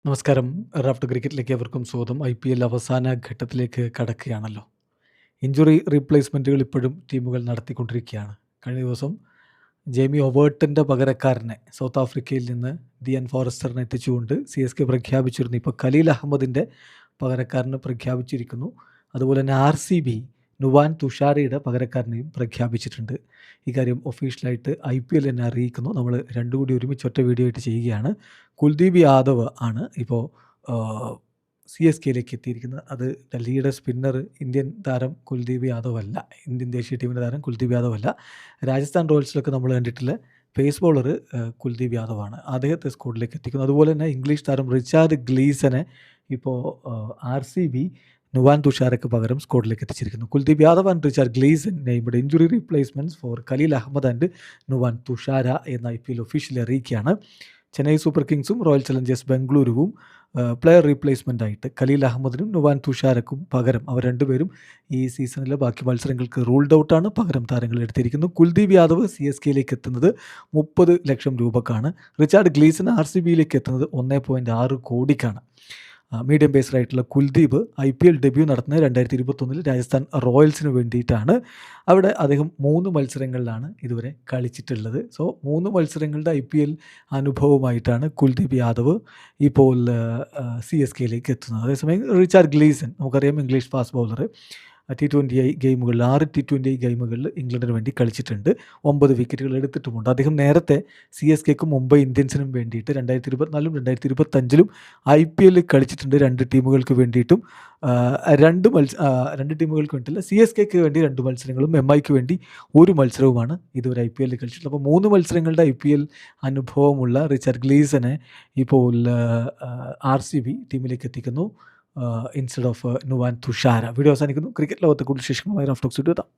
നമസ്കാരം. റാഫ്റ്റർ ക്രിക്കറ്റിലേക്ക് ഏവർക്കും സ്വാഗതം. IPL അവസാന ഘട്ടത്തിലേക്ക് കടക്കുകയാണല്ലോ. ഇഞ്ചുറി റീപ്ലേസ്മെൻറ്റുകൾ ഇപ്പോഴും ടീമുകൾ നടത്തിക്കൊണ്ടിരിക്കുകയാണ്. കഴിഞ്ഞ ദിവസം ജെയ്മി ഒവേർട്ടിൻ്റെ പകരക്കാരനെ സൗത്ത് ആഫ്രിക്കയിൽ നിന്ന് ദിയൻ ഫോറസ്റ്ററിനെ എത്തിച്ചുകൊണ്ട് CSK പ്രഖ്യാപിച്ചിരുന്നു. ഇപ്പോൾ ഖലീൽ അഹമ്മദിൻ്റെ പകരക്കാരനെ പ്രഖ്യാപിച്ചിരിക്കുന്നു. അതുപോലെ തന്നെ RCB നുവാൻ തുഷാരയുടെ പകരക്കാരനെയും പ്രഖ്യാപിച്ചിട്ടുണ്ട്. ഇക്കാര്യം ഒഫീഷ്യലായിട്ട് IPL തന്നെ അറിയിക്കുന്നു. നമ്മൾ രണ്ടും കൂടി ഒരുമിച്ച് ഒറ്റ വീഡിയോ ആയിട്ട് ചെയ്യുകയാണ്. കുൽദീപ് യാദവ് ആണ് ഇപ്പോൾ CSKയിലേക്ക് എത്തിയിരിക്കുന്നത്. അത് ഡൽഹിയുടെ സ്പിന്നർ ഇന്ത്യൻ താരം കുൽദീപ് യാദവ് അല്ല. ഇന്ത്യൻ ദേശീയ ടീമിൻ്റെ താരം കുൽദീപ് യാദവ് അല്ല. രാജസ്ഥാൻ റോയൽസിലൊക്കെ നമ്മൾ കണ്ടിട്ടുള്ള പേസ് ബോളർ കുൽദീപ് യാദവാണ്. അദ്ദേഹത്തെ സ്ക്വാഡിലേക്ക് എത്തിക്കുന്നു. അതുപോലെ തന്നെ ഇംഗ്ലീഷ് താരം റിച്ചാർഡ് ഗ്ലീസനെ ഇപ്പോൾ RCB നുവാൻ തുഷാരയ്ക്ക് പകരം സ്ക്വാഡിലേക്ക് എത്തിച്ചിരിക്കുന്നു. Kuldeep Yadav and Richard Gleeson named injury replacements for Khaleel Ahmed and Nuwan Thushara എന്ന് IPL ഒഫീഷ്യലി അറിയിക്കുകയാണ്. ചെന്നൈ സൂപ്പർ കിങ്സും റോയൽ ചലഞ്ചേഴ്സ് ബംഗളൂരുവും പ്ലെയർ റീപ്ലേസ്മെൻ്റ് ആയിട്ട് ഖലീൽ അഹമ്മദിനും നുവാൻ തുഷാരക്കും പകരം അവർ രണ്ടുപേരും ഈ സീസണിലെ ബാക്കി മത്സരങ്ങൾക്ക് റൂൾഡ് ഔട്ടാണ്. പകരം താരങ്ങൾ എടുത്തിരിക്കുന്നു. കുൽദീപ് യാദവ് CSKയിലേക്ക് എത്തുന്നത് 30 ലക്ഷം രൂപക്കാണ്. റിച്ചാർഡ് ഗ്ലീസൺ RCBയിലേക്ക് എത്തുന്നത് 1.6 കോടിക്കാണ്. മീഡിയം പേസർ ആയിട്ടുള്ള കുൽദീപ് IPL ഡെബ്യൂ നടത്തുന്നത് 2021 രാജസ്ഥാൻ റോയൽസിന് വേണ്ടിയിട്ടാണ്. അവിടെ അദ്ദേഹം 3 മത്സരങ്ങളിലാണ് ഇതുവരെ കളിച്ചിട്ടുള്ളത്. സോ 3 മത്സരങ്ങളുടെ IPL അനുഭവമായിട്ടാണ് കുൽദീപ് യാദവ് ഇപ്പോൾ CSKയിലേക്ക് എത്തുന്നത്. അതേസമയം റിച്ചാർഡ് ഗ്ലീസൺ നമുക്കറിയാം, ഇംഗ്ലീഷ് ഫാസ്റ്റ് ബൗളർ. T20 ഗെയിമുകളിൽ 6 T20 ഗെയിമുകളിൽ ഇംഗ്ലണ്ടിന് വേണ്ടി കളിച്ചിട്ടുണ്ട്. 9 വിക്കറ്റുകൾ എടുത്തിട്ടുമുണ്ട്. അദ്ദേഹം നേരത്തെ CSKക്കും മുംബൈ ഇന്ത്യൻസിനും വേണ്ടിയിട്ട് 2024 2025 IPL കളിച്ചിട്ടുണ്ട്. 2 ടീമുകൾക്ക് വേണ്ടിയിട്ടും 2 ടീമുകൾക്ക് വേണ്ടിയില്ല, CSKക്ക് വേണ്ടി 2 മത്സരങ്ങളും MIക്ക് വേണ്ടി 1 മത്സരവുമാണ് ഇതുവരെ IPL കളിച്ചിട്ടുള്ളത്. അപ്പോൾ 3 മത്സരങ്ങളുടെ IPL അനുഭവമുള്ള റിച്ചാർഡ് ഗ്ലീസനെ ഇപ്പോൾ RCB ടീമിലേക്ക് എത്തിക്കുന്നു instead of Nuwan Thushara. Video അവസാനിക്കുന്നു. ക്രിക്കറ്റ് ലോകത്തെ കൂടുതൽ വിശേഷങ്ങളുമായി റാഫ് ടോക്സ് എത്താം.